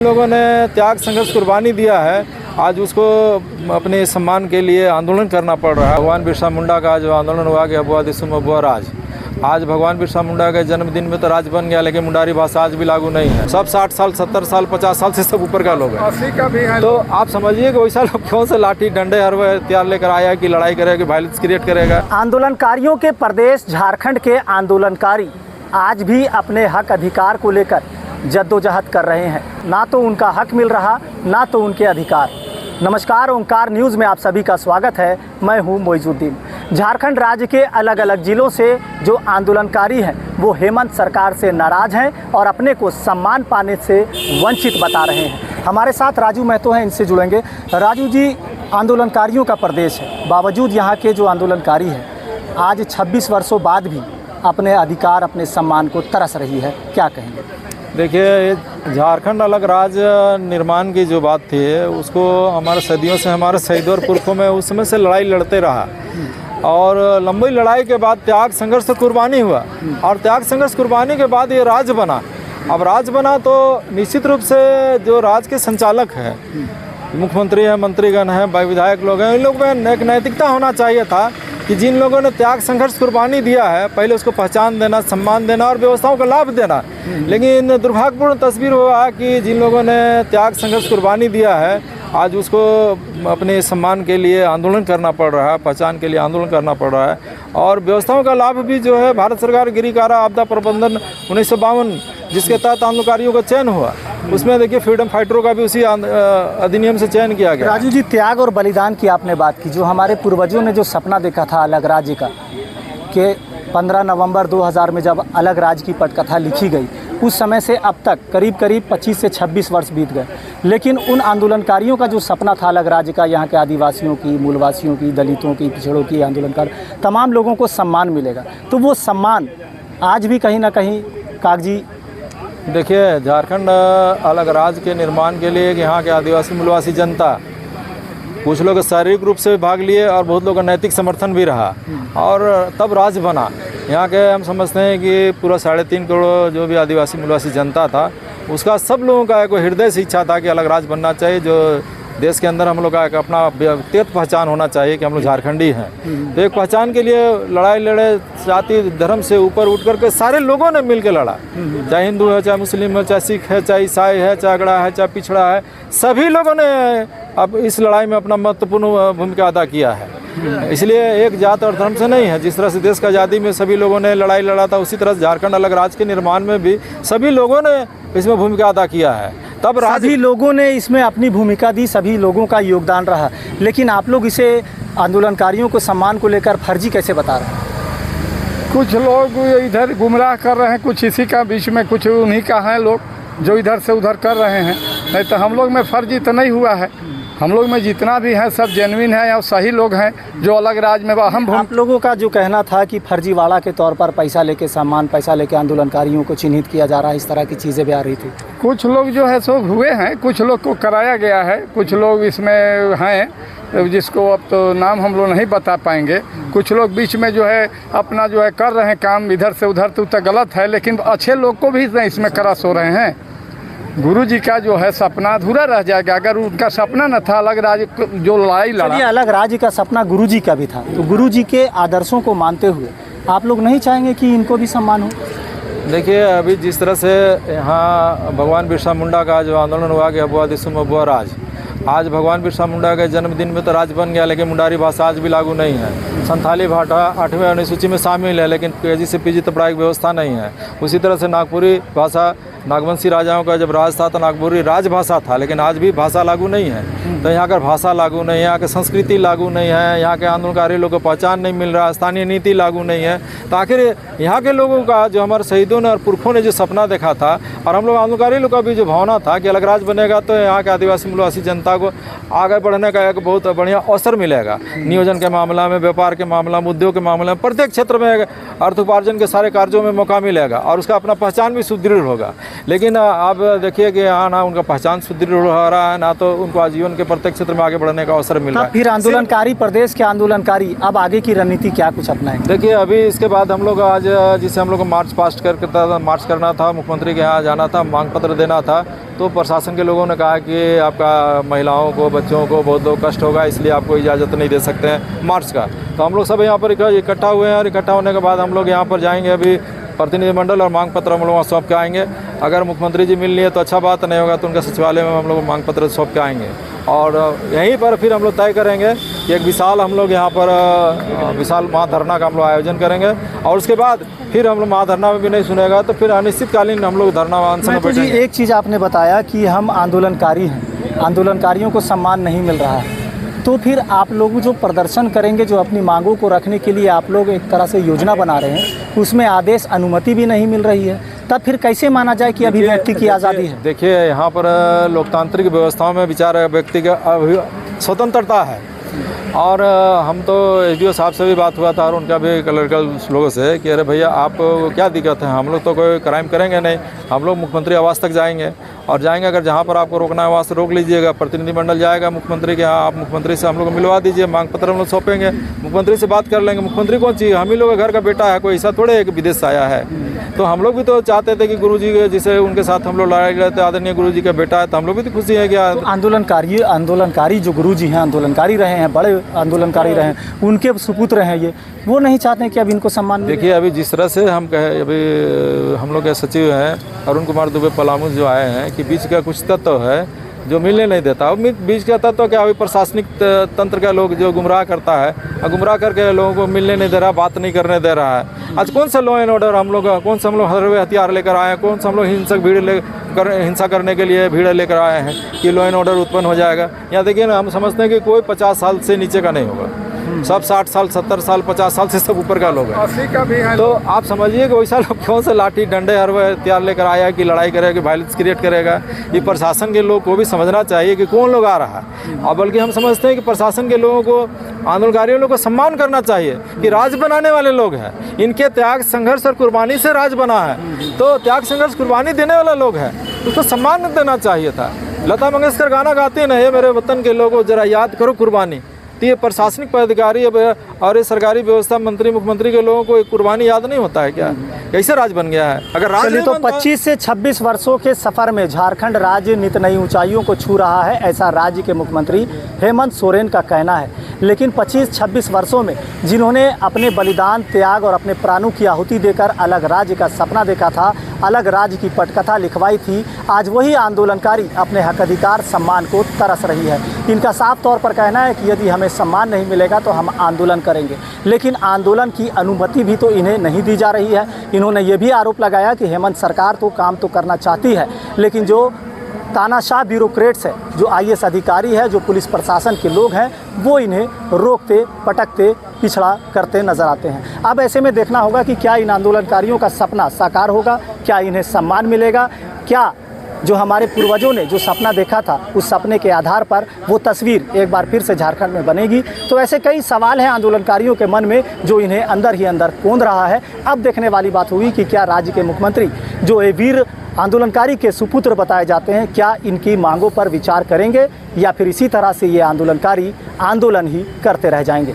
लोगों ने त्याग संघर्ष कुर्बानी दिया है, आज उसको अपने सम्मान के लिए आंदोलन करना पड़ रहा है। भगवान बिरसा मुंडा का जो आंदोलन हुआ कि अबुआ दिसुम अबुआ राज, आज भगवान बिरसा मुंडा के जन्मदिन में तो राज बन गया, लेकिन मुंडारी भाषा आज भी लागू नहीं है। सब 60 साल 70 साल 50 साल से सब ऊपर का लोग हैं, 80 का भी है। तो आप समझिए कि वैसा लोग क्यों से लाठी डंडे हर हथियार लेकर आया कि लड़ाई करेगा, कि वायलेंस क्रिएट करेगा। आंदोलनकारियों के प्रदेश झारखंड के आंदोलनकारी आज भी अपने हक अधिकार को लेकर जद्दोजहद कर रहे हैं। ना तो उनका हक मिल रहा, ना तो उनके अधिकार। नमस्कार, ओंकार न्यूज़ में आप सभी का स्वागत है। मैं हूं मोइजुद्दीन। झारखंड राज्य के अलग अलग ज़िलों से जो आंदोलनकारी हैं वो हेमंत सरकार से नाराज़ हैं और अपने को सम्मान पाने से वंचित बता रहे हैं। हमारे साथ राजू महतो हैं, इनसे जुड़ेंगे। राजू जी, आंदोलनकारियों का प्रदेश है, बावजूद यहाँ के जो आंदोलनकारी हैं आज 26 वर्षों बाद भी अपने अधिकार, अपने सम्मान को तरस रही है, क्या कहेंगे? देखिए, झारखंड अलग राज्य निर्माण की जो बात थी उसको हमारे सदियों से, हमारे शहीदों और पुरखों में उस समय से लड़ाई लड़ते रहा, और लंबी लड़ाई के बाद त्याग संघर्ष से कुर्बानी हुआ, और त्याग संघर्ष कुर्बानी के बाद ये राज्य बना। अब राज्य बना तो निश्चित रूप से जो राज्य के संचालक हैं, मुख्यमंत्री हैं, मंत्रीगण हैं, विधायक लोग हैं, इन लोग में एक नैतिकता होना चाहिए था कि जिन लोगों ने त्याग संघर्ष कुर्बानी दिया है पहले उसको पहचान देना, सम्मान देना और व्यवस्थाओं का लाभ देना। लेकिन दुर्भाग्यपूर्ण तस्वीर हुआ कि जिन लोगों ने त्याग संघर्ष कुर्बानी दिया है आज उसको अपने सम्मान के लिए आंदोलन करना पड़ रहा है, पहचान के लिए आंदोलन करना पड़ रहा है, और व्यवस्थाओं का लाभ भी जो है भारत सरकार गिरी कारा आपदा प्रबंधन 1952 जिसके तहत आंदोलनकारियों का चयन हुआ, उसमें देखिए फ्रीडम फाइटरों का भी उसी अधिनियम से चयन किया गया। राजू जी, त्याग और बलिदान की आपने बात की। जो हमारे पूर्वजों ने जो सपना देखा था अलग राज्य का, कि 15 नवंबर 2000 में जब अलग राज्य की पटकथा लिखी गई, उस समय से अब तक करीब 25 से 26 वर्ष बीत गए, लेकिन उन आंदोलनकारियों का जो सपना था अलग राज्य का, यहाँ के आदिवासियों की, मूलवासियों की, दलितों की, पिछड़ों की, आंदोलनकार तमाम लोगों को सम्मान मिलेगा, तो वो सम्मान आज भी कहीं ना कहीं कागजी। देखिए, झारखंड अलग राज्य के निर्माण के लिए यहाँ के आदिवासी मूलवासी जनता, कुछ लोग शारीरिक रूप से भाग लिए और बहुत लोगों का नैतिक समर्थन भी रहा, और तब राज्य बना। यहाँ के हम समझते हैं कि पूरा 3.5 करोड़ जो भी आदिवासी मूलवासी जनता था, उसका सब लोगों का एक हृदय से इच्छा था कि अलग राज्य बनना चाहिए, जो देश के अंदर हम लोग का एक अपना व्यक्तिगत पहचान होना चाहिए कि हम लोग झारखंडी हैं। तो एक पहचान के लिए लड़ाई लड़े, जाति धर्म से ऊपर उठ करके सारे लोगों ने मिल के लड़ा, चाहे हिंदू है, चाहे मुस्लिम है, चाहे सिख है, चाहे ईसाई है, चाहे अगड़ा है, चाहे पिछड़ा है, सभी लोगों ने अब इस लड़ाई में अपना महत्वपूर्ण भूमिका अदा किया है। इसलिए एक जात और धर्म से नहीं है। जिस तरह से देश का आज़ादी में सभी लोगों ने लड़ाई लड़ा था, उसी तरह झारखंड अलग राज्य के निर्माण में भी सभी लोगों ने इसमें भूमिका अदा किया है। तब सभी लोगों ने इसमें अपनी भूमिका दी, सभी लोगों का योगदान रहा, लेकिन आप लोग इसे आंदोलनकारियों को सम्मान को लेकर फर्जी कैसे बता रहे हैं? कुछ लोग इधर गुमराह कर रहे हैं, कुछ इसी का बीच में, कुछ उन्हीं का है लोग जो इधर से उधर कर रहे हैं। नहीं तो हम लोग में फर्जी तो नहीं हुआ है। हम लोग में जितना भी है सब जेन्युइन है या सही लोग हैं जो अलग राज्य में अहम। आप लोगों का जो कहना था कि फर्जीवाड़ा के तौर पर पैसा लेके, सम्मान पैसा लेके आंदोलनकारियों को चिन्हित किया जा रहा है, इस तरह की चीज़ें भी आ रही थी। कुछ लोग जो है सो हुए हैं, कुछ लोग को कराया गया है, कुछ लोग इसमें हैं जिसको अब तो नाम हम लोग नहीं बता पाएंगे। कुछ लोग बीच में जो है अपना जो है कर रहे हैं काम इधर से उधर, तो गलत है, लेकिन अच्छे लोग को भी इसमें करास हो रहे हैं। गुरु जी का जो है सपना अधूरा रह जाएगा अगर उनका सपना न था अलग राज्य जो लड़ाई लड़ा। अलग राज्य का सपना गुरु जी का भी था, तो गुरु जी के आदर्शों को मानते हुए आप लोग नहीं चाहेंगे कि इनको भी सम्मान हो? देखिए, अभी जिस तरह से यहाँ भगवान बिरसा मुंडा का जो आंदोलन हुआ कि अबुआ दिसुम अबुआ राज, आज भगवान बिरसा मुंडा के जन्मदिन में तो राज बन गया, लेकिन मुंडारी भाषा आज भी लागू नहीं है। संथाली भाषा 8वें अनुसूची में शामिल है, लेकिन PG से PG तक पढ़ाई की व्यवस्था नहीं है। उसी तरह से नागपुरी भाषा, नागवंशी राजाओं का जब राज था तो नागपुरी राजभाषा था, लेकिन आज भी भाषा लागू नहीं है। तो यहाँ का भाषा लागू नहीं है, यहाँ की संस्कृति लागू नहीं है, यहाँ के आंदोलनकारी लोगों को पहचान नहीं मिल रहा, स्थानीय नीति लागू नहीं है। तो आखिर यहाँ के लोगों का जो हमारे शहीदों ने और पुरखों ने जो सपना देखा था, और हम लोग आंदोलनकारी लोग का भी जो भावना था कि अलग राज्य बनेगा तो यहाँ के आदिवासी मूलवासी जनता को आगे बढ़ने का एक बहुत बढ़िया अवसर मिलेगा। नियोजन के मामला में, व्यापार के मामला में, उद्योग के मामले में, प्रत्येक क्षेत्र में अर्थोपार्जन के सारे कार्यों में मौका मिलेगा, और उसका अपना पहचान भी सुदृढ़ होगा। लेकिन आप देखिए कि यहाँ ना उनका पहचान सुदृढ़ हो रहा है, ना तो उनको आजीवन के प्रत्येक क्षेत्र में आगे बढ़ने का अवसर मिल रहा है। फिर आंदोलनकारी, प्रदेश के आंदोलनकारी अब आगे की रणनीति क्या कुछ अपनाएंगे? देखिए, अभी इसके बाद हम लोग आज जिसे हम लोग को मार्च करना था, मुख्यमंत्री के यहाँ जाना था, मांग पत्र देना था, तो प्रशासन के लोगों ने कहा कि आपका महिलाओं को, बच्चों को बहुत लोग कष्ट होगा, इसलिए आपको इजाज़त नहीं दे सकते हैं मार्च का। तो हम लोग सब यहाँ पर इकट्ठा हुए हैं और इकट्ठा होने के बाद हम लोग यहाँ पर जाएंगे, अभी प्रतिनिधिमंडल और मांग पत्र हम लोग वहाँ सौंप के आएंगे। अगर मुख्यमंत्री जी मिल लिए तो अच्छा बात, नहीं होगा तो उनके सचिवालय में हम लोग मांग पत्र सौंप के आएंगे और यहीं पर फिर हम लोग तय करेंगे कि एक विशाल हम लोग यहाँ पर विशाल महाधरना का हम लोग आयोजन करेंगे और उसके बाद फिर हम लोग महाधरना में भी नहीं सुनेगा तो फिर अनिश्चितकालीन हम लोग धरना अनशन में बैठेंगे। एक चीज़ आपने बताया कि हम आंदोलनकारी हैं, आंदोलनकारियों को सम्मान नहीं मिल रहा है, तो फिर आप लोग जो प्रदर्शन करेंगे, जो अपनी मांगों को रखने के लिए आप लोग एक तरह से योजना बना रहे हैं, उसमें आदेश अनुमति भी नहीं मिल रही है, तब फिर कैसे माना जाए कि अभी व्यक्ति की आज़ादी है? देखिए, यहाँ पर लोकतांत्रिक व्यवस्थाओं में विचार व्यक्ति का स्वतंत्रता है और हम तो एसडीओ साहब से भी बात हुआ था और उनका भी क्लरिकल लोगों से कि अरे भैया, आप क्या दिक्कत है, हम लोग तो कोई क्राइम करेंगे नहीं, हम लोग मुख्यमंत्री आवास तक जाएंगे और जाएंगे, अगर जहाँ पर आपको रोकना है वहाँ से रोक लीजिएगा। प्रतिनिधिमंडल जाएगा मुख्यमंत्री के यहाँ, आप मुख्यमंत्री से हम लोग को मिलवा दीजिए, मांग पत्र हम लोग सौंपेंगे, मुख्यमंत्री से बात कर लेंगे। मुख्यमंत्री कौन चाहिए, हम ही लोग घर का बेटा है, कोई ऐसा थोड़े है कि विदेश से आया है। तो हम लोग भी तो चाहते थे कि गुरुजी जिसे उनके साथ हम लोग लड़ाई लड़ते, आदरणीय गुरुजी का बेटा है, तो हम लोग भी तो खुशी है कि आंदोलनकारी जो गुरुजी हैं, आंदोलनकारी रहे हैं, बड़े आंदोलनकारी रहे हैं, उनके सुपुत्र हैं ये, वो नहीं चाहते हैं कि अब इनको सम्मान मिले? देखिए, अभी जिस तरह से हम कहे, अभी हम लोग के सचिव हैं अरुण कुमार दुबे पलामू जो आए हैं कि बीच का कुछ तत्व है जो मिलने नहीं देता। बीच का तत्व क्या, अभी प्रशासनिक तंत्र का लोग जो गुमराह करता है और गुमराह करके लोगों को मिलने नहीं दे रहा, बात नहीं करने दे रहा है। आज कौन सा लॉ एंड ऑर्डर हम लोग, कौन सा हम लोग हथियार लेकर आए हैं, कौन सा हम लोग हिंसा करने के लिए भीड़ लेकर आए हैं कि लॉ एंड ऑर्डर उत्पन्न हो जाएगा? यहाँ देखिए ना, हम समझते हैं कि कोई 50 साल से नीचे का नहीं होगा, सब 60 साल, 70 साल, 50 साल से सब ऊपर का लोग है। 80 का भी है। तो आप समझिए कि वैसा लोग कौन से लाठी डंडे हर हथियार लेकर आया है कि लड़ाई करेगा, कि वायलेंस क्रिएट करेगा। ये प्रशासन के लोग को भी समझना चाहिए कि कौन लोग आ रहा है। और बल्कि हम समझते हैं कि प्रशासन के लोगों को, आंदोलनकारियों लोगों को सम्मान करना चाहिए कि राज बनाने वाले लोग हैं, इनके त्याग, संघर्ष और कुर्बानी से राज बना है, तो त्याग, संघर्ष, कुर्बानी देने वाला लोग है, उसको सम्मान देना चाहिए था। लता मंगेशकर गाना गाते हैं, ये मेरे वतन के लोगों जरा याद करो कुर्बानी। तो ये प्रशासनिक पदाधिकारी और ये सरकारी व्यवस्था मंत्री, मुख्यमंत्री के लोगों को एक कुर्बानी याद नहीं होता है क्या? कैसे राज बन गया है? अगर राज तो 25 से 26 वर्षों के सफर में झारखंड राज्य नित नई ऊंचाइयों को छू रहा है, ऐसा राज्य के मुख्यमंत्री हेमंत सोरेन का कहना है। लेकिन 25-26 वर्षों में जिन्होंने अपने बलिदान, त्याग और अपने प्राणों की आहुति देकर अलग राज्य का सपना देखा था, अलग राज्य की पटकथा लिखवाई थी, आज वही आंदोलनकारी अपने हक अधिकार, सम्मान को तरस रही है। इनका साफ तौर पर कहना है कि यदि हमें सम्मान नहीं मिलेगा तो हम आंदोलन करेंगे। लेकिन आंदोलन की अनुमति भी तो इन्हें नहीं दी जा रही है। इन्होंने ये भी आरोप लगाया कि हेमंत सरकार तो काम तो करना चाहती है, लेकिन जो तानाशाह ब्यूरोक्रेट्स है, जो आईएएस अधिकारी है, जो पुलिस प्रशासन के लोग हैं, वो इन्हें रोकते, पटकते, पिछड़ा करते नजर आते हैं। अब ऐसे में देखना होगा कि क्या इन आंदोलनकारियों का सपना साकार होगा, क्या इन्हें सम्मान मिलेगा, क्या जो हमारे पूर्वजों ने जो सपना देखा था उस सपने के आधार पर वो तस्वीर एक बार फिर से झारखंड में बनेगी। तो ऐसे कई सवाल हैं आंदोलनकारियों के मन में जो इन्हें अंदर ही अंदर कौंध रहा है। अब देखने वाली बात होगी कि क्या राज्य के मुख्यमंत्री, जो ये वीर आंदोलनकारी के सुपुत्र बताए जाते हैं, क्या इनकी मांगों पर विचार करेंगे या फिर इसी तरह से ये आंदोलनकारी आंदोलन ही करते रह जाएंगे।